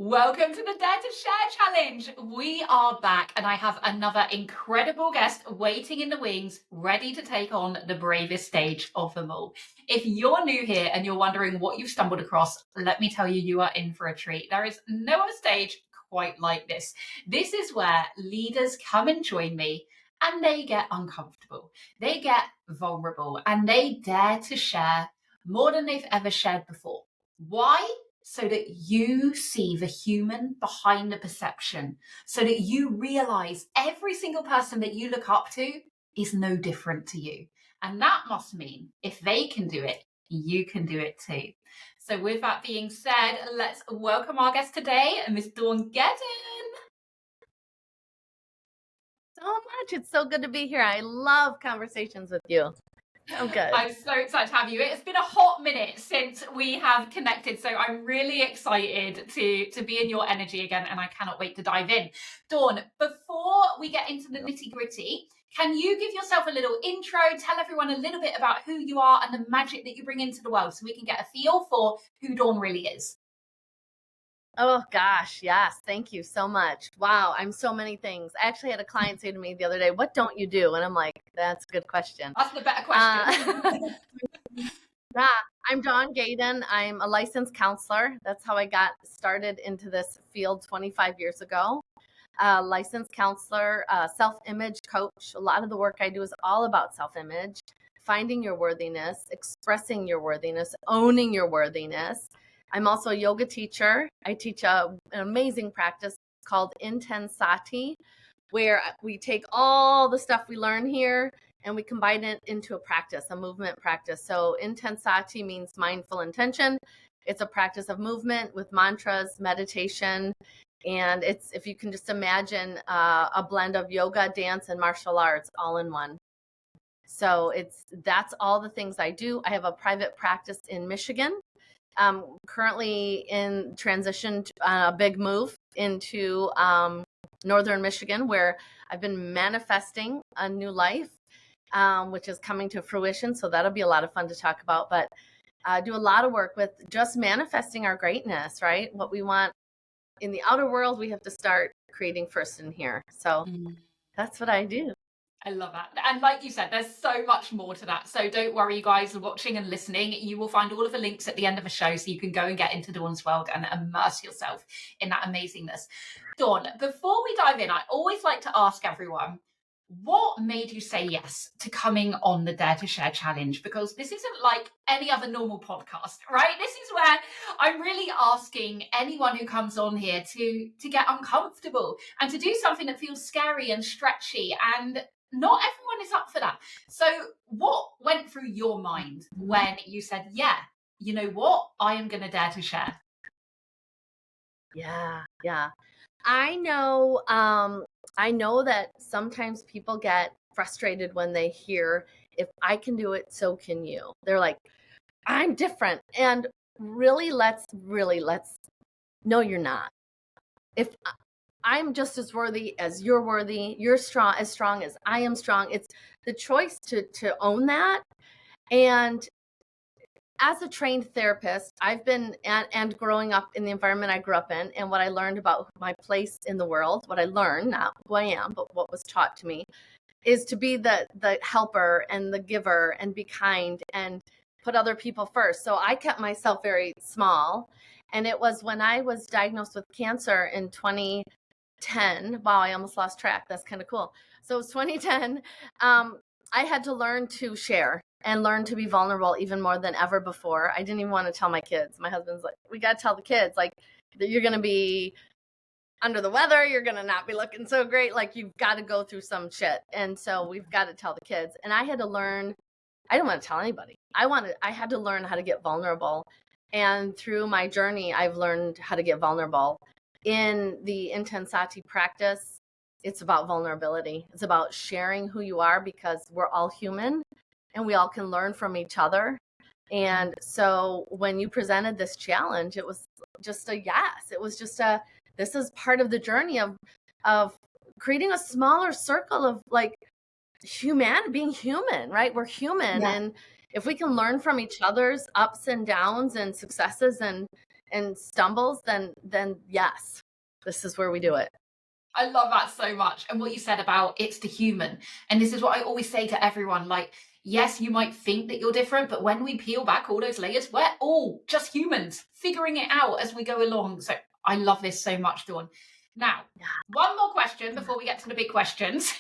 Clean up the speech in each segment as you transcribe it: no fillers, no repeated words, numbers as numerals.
Welcome to the Dare to Share Challenge. We are back and I have another incredible guest waiting in the wings, ready to take on the bravest stage of them all. If you're new here and you're wondering what you've stumbled across, let me tell you, you are in for a treat. There is no other stage quite like this. This is where leaders come and join me and they get uncomfortable. They get vulnerable and they dare to share more than they've ever shared before. Why? So that you see the human behind the perception, so that you realize every single person that you look up to is no different to you. And that must mean if they can do it, you can do it too. So, with that being said, let's welcome our guest today, Miss Dawn Gaden. So much. It's so good to be here. I love conversations with you. Oh, good. I'm so excited to have you. It's been a hot minute since we have connected, so I'm really excited to be in your energy again, and I cannot wait to dive in. Dawn, before we get into the nitty-gritty, can you give yourself a little intro, tell everyone a little bit about who you are and the magic that you bring into the world so we can get a feel for who Dawn really is? Oh, gosh. Yes. Thank you so much. Wow. I'm so many things. I actually had a client say to me the other day, "What don't you do?" And I'm like, that's a good question. That's the better question. Yeah, I'm Dawn Gaden. I'm a licensed counselor. That's how I got started into this field 25 years ago. Licensed counselor, self-image coach. A lot of the work I do is all about self-image, finding your worthiness, expressing your worthiness, owning your worthiness. I'm also a yoga teacher. I teach an amazing practice called Intensati, where we take all the stuff we learn here and we combine it into a practice, a movement practice. So Intensati means mindful intention. It's a practice of movement with mantras, meditation, and it's, if you can just imagine, a blend of yoga, dance, and martial arts all in one. So that's all the things I do. I have a private practice in Michigan. Currently in transition, a big move into northern Michigan, where I've been manifesting a new life, which is coming to fruition. So that'll be a lot of fun to talk about. But I do a lot of work with just manifesting our greatness, right? What we want in the outer world, we have to start creating first in here. So that's what I do. I love that. And like you said, there's so much more to that. So don't worry, you guys watching and listening. You will find all of the links at the end of the show so you can go and get into Dawn's world and immerse yourself in that amazingness. Dawn, before we dive in, I always like to ask everyone, what made you say yes to coming on the Dare to Share challenge? Because this isn't like any other normal podcast, right? This is where I'm really asking anyone who comes on here to get uncomfortable and to do something that feels scary and stretchy, and not everyone is up for that. So what went through your mind when you said, yeah, you know what, I am going to dare to share? Yeah. I know that sometimes people get frustrated when they hear, if I can do it, so can you. They're like, I'm different. And really, let's no, you're not. If I'm just as worthy as you're worthy, you're strong as I am strong. It's the choice to own that. And as a trained therapist, I've been, and growing up in the environment I grew up in, and what I learned about my place in the world, what I learned, not who I am, but what was taught to me, is to be the helper and the giver and be kind and put other people first. So I kept myself very small. And it was when I was diagnosed with cancer in 2010. Wow, I almost lost track. That's kind of cool. So it was 2010. I had to learn to share and learn to be vulnerable even more than ever before. I didn't even want to tell my kids. My husband's like, we got to tell the kids, like, that you're going to be under the weather. You're going to not be looking so great. Like, you've got to go through some shit. And so we've got to tell the kids. And I had to learn, I didn't want to tell anybody. I had to learn how to get vulnerable. And through my journey, I've learned how to get vulnerable. In the Intensati practice, it's about vulnerability. It's about sharing who you are, because we're all human and we all can learn from each other. And so when you presented this challenge, it was just a yes. It was just this is part of the journey of creating a smaller circle of like being human, right? We're human. Yeah. And if we can learn from each other's ups and downs and successes and and stumbles, then yes, this is where we do it. I love that so much. And what you said about it's the human. And this is what I always say to everyone, like, yes, you might think that you're different, but when we peel back all those layers, we're all just humans figuring it out as we go along. So I love this so much, Dawn. Now, Yeah. one more question before we get to the big questions.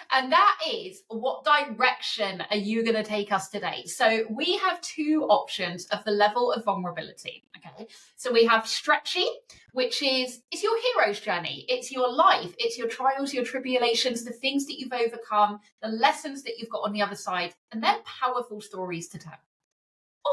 And that is, what direction are you going to take us today? So we have two options of the level of vulnerability. Okay. So we have stretchy, which is it's your hero's journey. It's your life. It's your trials, your tribulations, the things that you've overcome, the lessons that you've got on the other side, and they're powerful stories to tell.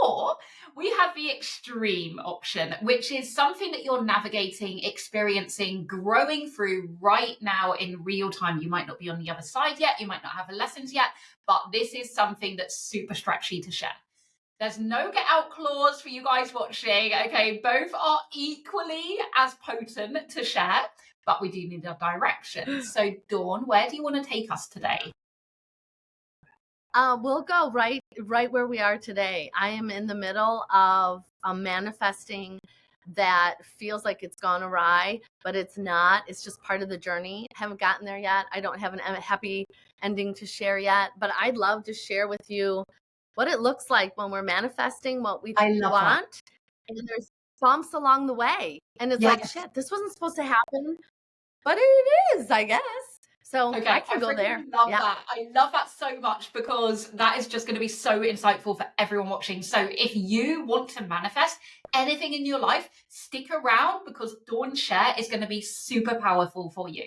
Or we have the extreme option, which is something that you're navigating, experiencing, growing through right now in real time. You might not be on the other side yet. You might not have the lessons yet, but this is something that's super stretchy to share. There's no get out clause for you guys watching. Okay, both are equally as potent to share, but we do need a direction. So, Dawn, where do you want to take us today? We'll go right where we are today. I am in the middle of manifesting that feels like it's gone awry, but it's not. It's just part of the journey. I haven't gotten there yet. I don't have a happy ending to share yet, but I'd love to share with you what it looks like when we're manifesting what we I love want. And there's bumps along the way. And it's like, Yes. shit, this wasn't supposed to happen, but it is, I guess. So Okay, I can go there. Love Yeah. that. I love that so much because that is just going to be so insightful for everyone watching. So if you want to manifest anything in your life, stick around because Dawn's share is going to be super powerful for you.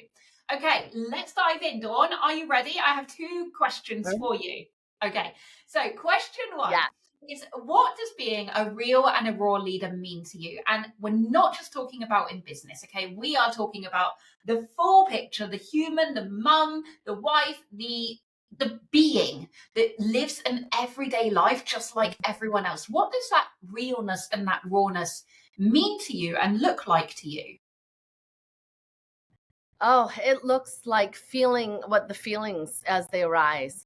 Okay, let's dive in. Dawn, are you ready? I have two questions for you. Okay, so question one. Yeah. Is what does being a real and a raw leader mean to you? And we're not just talking about in business, okay? We are talking about the full picture, the human, the mum, the wife, the being that lives an everyday life just like everyone else. What does that realness and that rawness mean to you and look like to you? Oh, it looks like feeling what the feelings as they arise.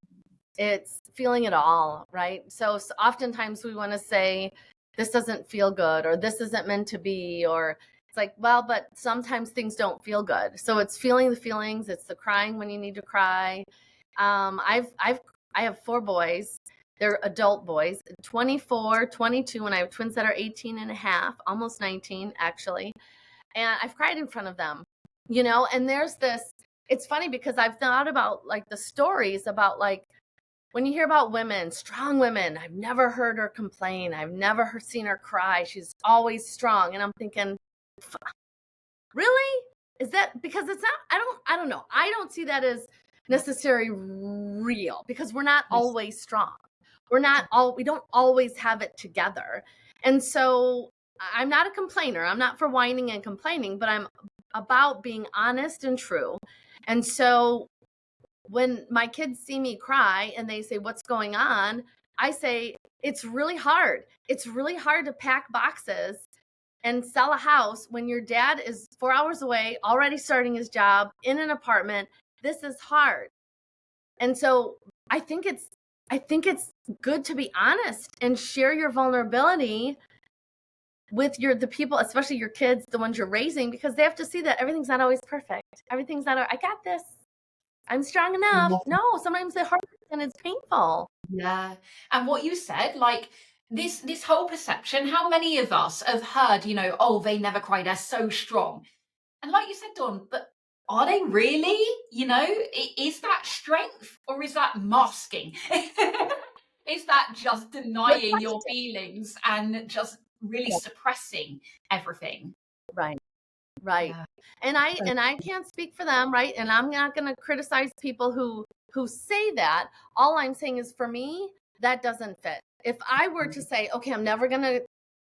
It's feeling it all, right? So oftentimes we want to say, this doesn't feel good, or this isn't meant to be, or it's like, well, but sometimes things don't feel good. So it's feeling the feelings. It's the crying when you need to cry. I have 4 boys. They're adult boys, 24, 22, and I have twins that are 18 and a half, almost 19 actually. And I've cried in front of them, and there's this, it's funny because I've thought about like the stories about like, when you hear about women, strong women, I've never heard her complain. I've never seen her cry. She's always strong. And I'm thinking, really? Is that because it's not, I don't know. I don't see that as necessarily real because we're not always strong. We don't always have it together. And so I'm not a complainer. I'm not for whining and complaining, but I'm about being honest and true. And so when my kids see me cry and they say, what's going on? I say, it's really hard. It's really hard to pack boxes and sell a house when your dad is 4 hours away, already starting his job in an apartment. This is hard. And so I think it's good to be honest and share your vulnerability with the people, especially your kids, the ones you're raising, because they have to see that everything's not always perfect. Everything's not, I got this. I'm strong enough. No, sometimes it hurts and it's painful. Yeah. And what you said, like this whole perception, how many of us have heard, oh, they never cry, they're so strong. And like you said, Dawn, but are they really? Is that strength or is that masking? Is that just denying your feelings and just really suppressing everything? Right. Yeah. And I can't speak for them, right? And I'm not going to criticize people who say that. All I'm saying is, for me, that doesn't fit. If I were to say, okay, I'm never going to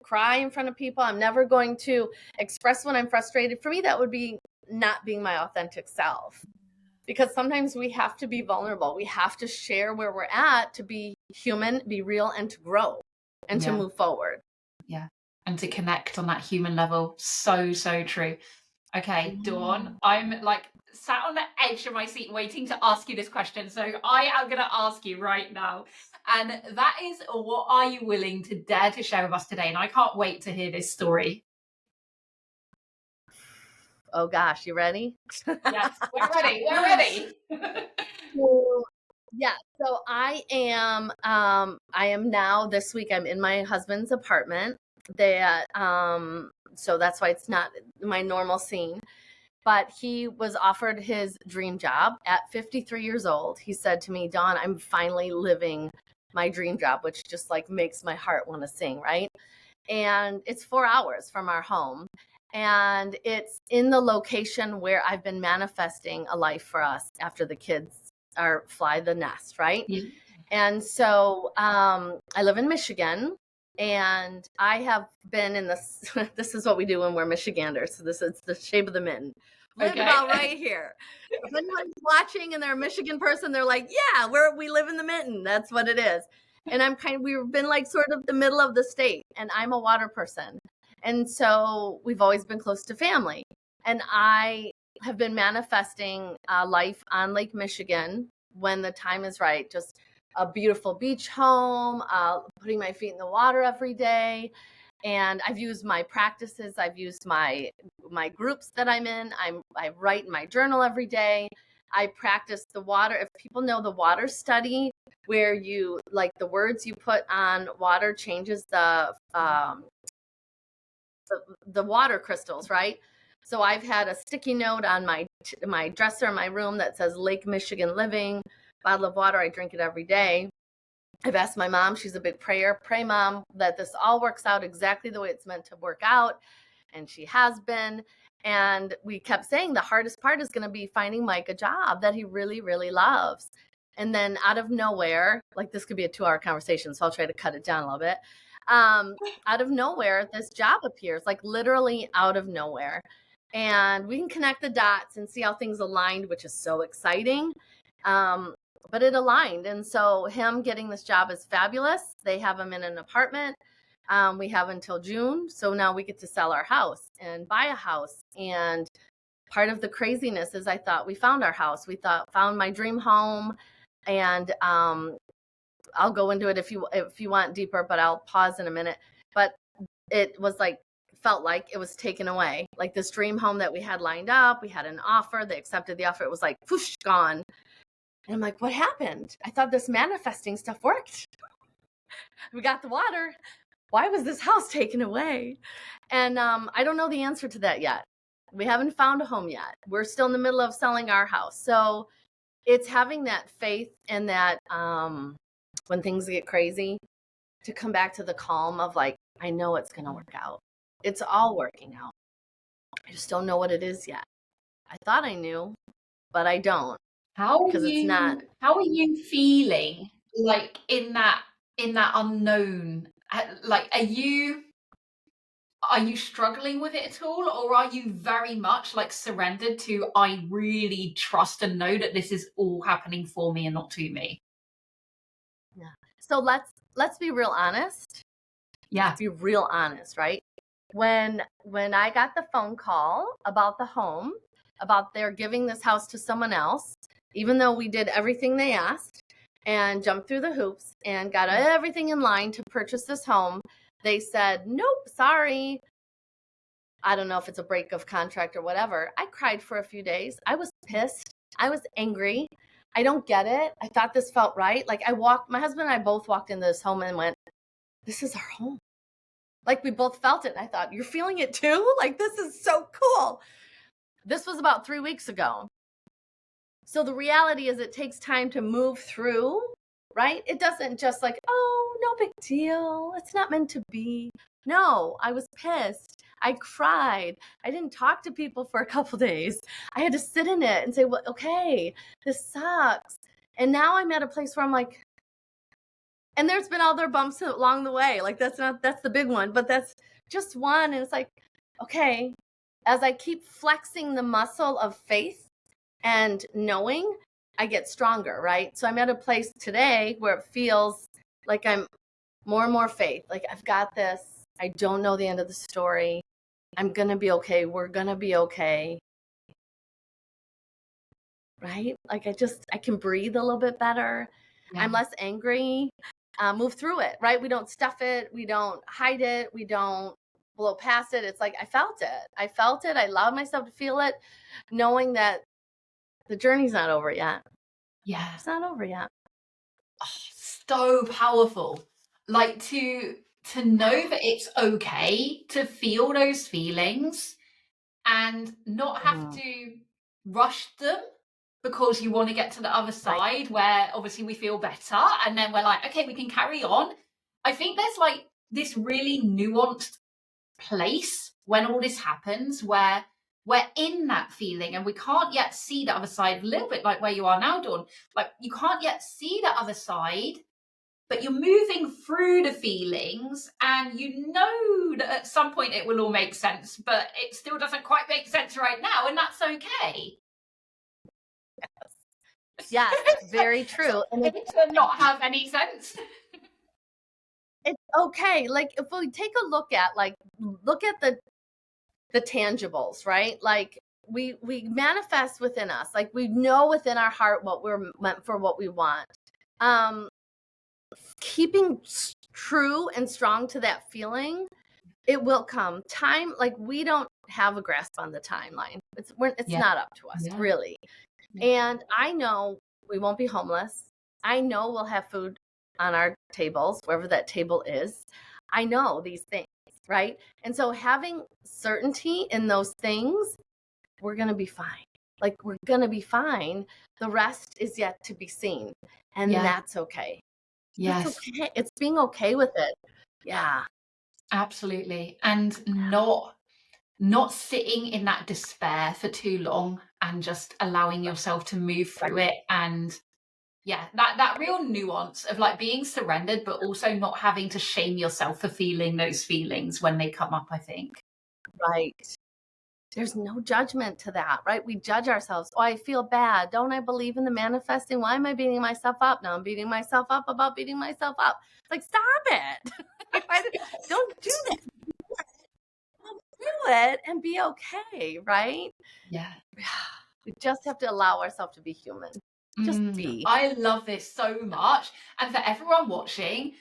cry in front of people, I'm never going to express when I'm frustrated, for me that would be not being my authentic self. Because sometimes we have to be vulnerable. We have to share where we're at to be human, be real, and to grow and to move forward. Yeah. And to connect on that human level. So, so true. Okay, Dawn, I'm like, sat on the edge of my seat waiting to ask you this question. So I am going to ask you right now. And that is, what are you willing to dare to share with us today? And I can't wait to hear this story. Oh gosh, you ready? Yes, we're ready. We're ready. So, yeah, so I am now this week I'm in my husband's apartment. That so that's why it's not my normal scene. But he was offered his dream job at 53 years old. He said to me, Dawn, I'm finally living my dream job, which just like makes my heart want to sing, right? And it's 4 hours from our home. And it's in the location where I've been manifesting a life for us after the kids are fly the nest, right? Yeah. And so I live in Michigan, and I have been in this. This is what we do when we're Michiganders. So this is the shape of the mitten. Lived Okay. about right here. If anyone's watching and they're a Michigan person, they're like, yeah, we live in the mitten. That's what it is. And we've been like sort of the middle of the state, and I'm a water person. And so we've always been close to family. And I have been manifesting life on Lake Michigan when the time is right. Just a beautiful beach home, putting my feet in the water every day. And I've used my practices. I've used my groups that I'm in. I write in my journal every day. I practice the water. If people know the water study, where you like the words you put on water changes the water crystals, right? So I've had a sticky note on my dresser in my room that says Lake Michigan Living, bottle of water. I drink it every day. I've asked my mom, she's a big prayer, pray mom, that this all works out exactly the way it's meant to work out. And she has been. And we kept saying the hardest part is going to be finding Mike a job that he really, really loves. And then out of nowhere, like this could be a 2-hour conversation, so I'll try to cut it down a little bit. Out of nowhere, this job appears, like literally out of nowhere. And we can connect the dots and see how things aligned, which is so exciting. But it aligned. And so him getting this job is fabulous. They have him in an apartment. We have until June. So now we get to sell our house and buy a house. And part of the craziness is I thought we found our house. We found my dream home. And I'll go into it if you want deeper, but I'll pause in a minute. But it was felt like it was taken away. Like this dream home that we had lined up, we had an offer, they accepted the offer. It was like, whoosh, gone. And I'm like, what happened? I thought this manifesting stuff worked. We got the water. Why was this house taken away? And I don't know the answer to that yet. We haven't found a home yet. We're still in the middle of selling our house. So it's having that faith and that when things get crazy, to come back to the calm of like, I know it's going to work out. It's all working out. I just don't know what it is yet. I thought I knew, but I don't. Because it's not. How are you feeling like in that unknown? Like, are you struggling with it at all, or are you very much like surrendered to, I really trust and know that this is all happening for me and not to me? Yeah. So let's be real honest. Yeah. Let's be real honest, right? When I got the phone call about the home, about they're giving this house to someone else, even though we did everything they asked and jumped through the hoops and got everything in line to purchase this home, they said, nope, sorry. I don't know if it's a break of contract or whatever. I cried for a few days. I was pissed. I was angry. I don't get it. I thought this felt right. Like my husband and I both walked into this home and went, this is our home. Like we both felt it. And I thought, you're feeling it too? Like, this is so cool. This was about 3 weeks ago. So the reality is it takes time to move through, right? It doesn't just like, oh, no big deal. It's not meant to be. No, I was pissed. I cried. I didn't talk to people for a couple days. I had to sit in it and say, well, okay, this sucks. And now I'm at a place where I'm like, and there's been other bumps along the way. Like that's the big one, but that's just one. And it's like, okay, as I keep flexing the muscle of faith and knowing, I get stronger, right? So I'm at a place today where it feels like I'm more and more faith. Like I've got this. I don't know the end of the story. I'm going to be okay. We're going to be okay. right? Like I can breathe a little bit better. Yeah. I'm less angry. Move through it, right? We don't stuff it. We don't hide it. We don't blow past it. It's like, I felt it. I felt it. I allowed myself to feel it, knowing that the journey's not over yet. Yeah. It's not over yet. Oh, so powerful. Like to know that it's okay to feel those feelings and not have Mhm. to rush them because you want to get to the other Right. side where obviously we feel better and then we're like, okay, we can carry on. I think there's like this really nuanced place when all this happens where we're in that feeling and we can't yet see the other side, a little bit like where you are now, Dawn. Like you can't yet see the other side, but you're moving through the feelings and you know that at some point it will all make sense, but it still doesn't quite make sense right now, and that's okay. Yes, very true. And It to not have any sense. it's okay. Like if we take a look at the tangibles, right? Like we manifest within us. Like we know within our heart what we're meant for, what we want. Keeping true and strong to that feeling, it will come. Time, like we don't have a grasp on the timeline. It's Yeah. not up to us, Yeah. really. Yeah. And I know we won't be homeless. I know we'll have food on our tables, wherever that table is. I know these things, right? And so having certainty in those things, we're going to be fine. Like we're going to be fine. The rest is yet to be seen. And Yeah. that's okay. Yes. That's okay. It's being okay with it. Yeah. Absolutely. And not sitting in that despair for too long and just allowing yourself to move through it. And yeah, that real nuance of like being surrendered, but also not having to shame yourself for feeling those feelings when they come up, I think. Right. There's no judgment to that, right? We judge ourselves. Oh, I feel bad. Don't I believe in the manifesting? Why am I beating myself up? Now I'm beating myself up about beating myself up. It's like, stop it. Don't do that. Do it and be okay, right? Yeah. We just have to allow ourselves to be human. Just be. I love this so much. And for everyone watching,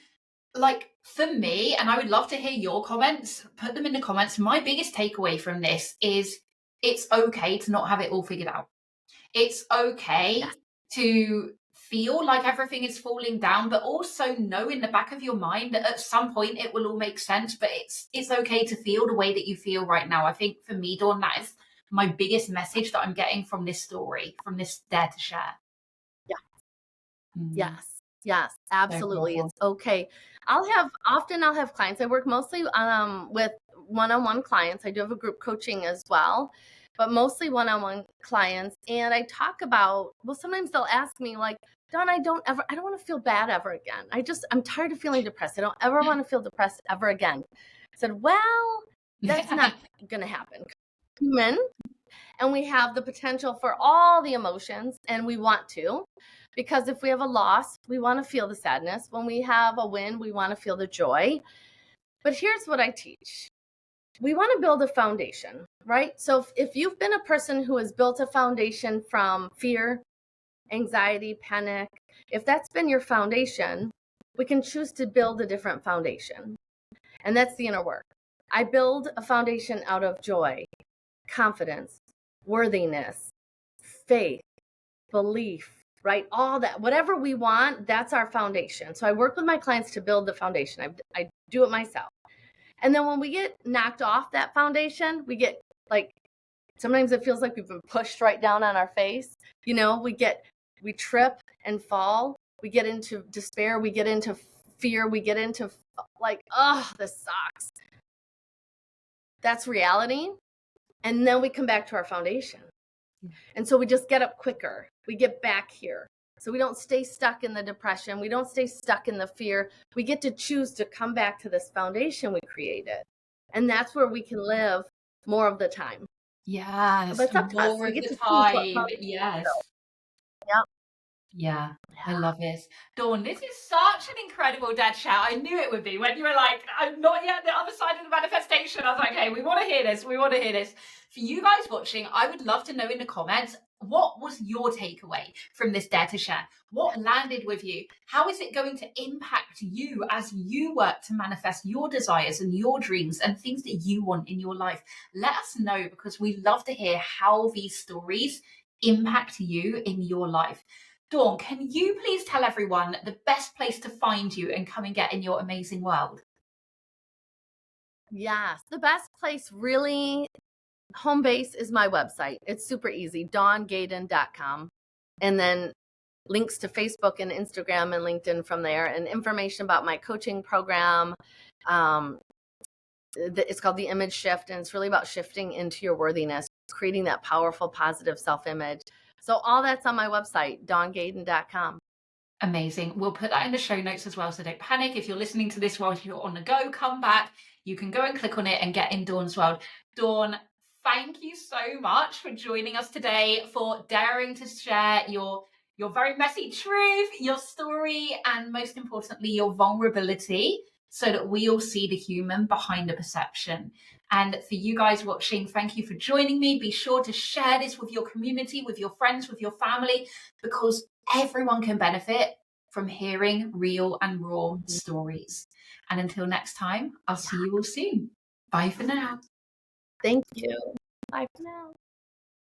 like for me, and I would love to hear your comments, put them in the comments. My biggest takeaway from this is it's okay to not have it all figured out. It's okay Yes. to feel like everything is falling down, but also know in the back of your mind that at some point it will all make sense. But it's okay to feel the way that you feel right now. I think for me, Dawn, that is my biggest message that I'm getting from this story, from this Dare to Share. Yeah. Mm. Yes, absolutely. powerful. It's okay. I'll have clients. I work mostly with one-on-one clients. I do have a group coaching as well, but mostly one-on-one clients. And I talk about, well, sometimes they'll ask me like, Dawn, I don't want to feel bad ever again. I'm tired of feeling depressed. I don't ever want to feel depressed ever again. I said, well, that's not going to happen. Human, and we have the potential for all the emotions, and we want to. Because if we have a loss, we want to feel the sadness. When we have a win, we want to feel the joy. But here's what I teach. We want to build a foundation, right? So if you've been a person who has built a foundation from fear, anxiety, panic, if that's been your foundation, we can choose to build a different foundation. And that's the inner work. I build a foundation out of joy, confidence, worthiness, faith, belief, right? All that, whatever we want, that's our foundation. So I work with my clients to build the foundation. I do it myself. And then when we get knocked off that foundation, we get like, sometimes it feels like we've been pushed right down on our face. You know, we trip and fall. We get into despair. We get into fear. We get into like, oh, this sucks. That's reality. And then we come back to our foundation. And so we just get up quicker. We get back here. So we don't stay stuck in the depression. We don't stay stuck in the fear. We get to choose to come back to this foundation we created. And that's where we can live more of the time. Yes, But it's up to us. more We of get the to choose what time. foundation Yes. Yep. Yeah, I love this. Dawn, this is such an incredible dad shout. I knew it would be when you were like, I'm not yet the other side of the manifestation. I was like, okay, we want to hear this. We want to hear this. For you guys watching, I would love to know in the comments, What was your takeaway from this Dare to Share? What landed with you? How is it going to impact you as you work to manifest your desires and your dreams and things that you want in your life? Let us know, because we love to hear how these stories impact you in your life. Dawn, can you please tell everyone the best place to find you and come and get in your amazing world? Yes, the best place, really, home base is my website. It's super easy, dawngaden.com. And then links to Facebook and Instagram and LinkedIn from there, and information about my coaching program. Um, it's called the Image Shift, and it's really about shifting into your worthiness, creating that powerful, positive self-image. So all that's on my website, dawngaden.com. Amazing. We'll put that in the show notes as well, so don't panic. If you're listening to this while you're on the go, come back. You can go and click on it and get in Dawn's world. Dawn, thank you so much for joining us today, for daring to share your very messy truth, your story, and most importantly, your vulnerability, so that we all see the human behind the perception. And for you guys watching, thank you for joining me. Be sure to share this with your community, with your friends, with your family, because everyone can benefit from hearing real and raw stories. And until next time, I'll see you all soon. Bye for now. Thank you. Bye for now.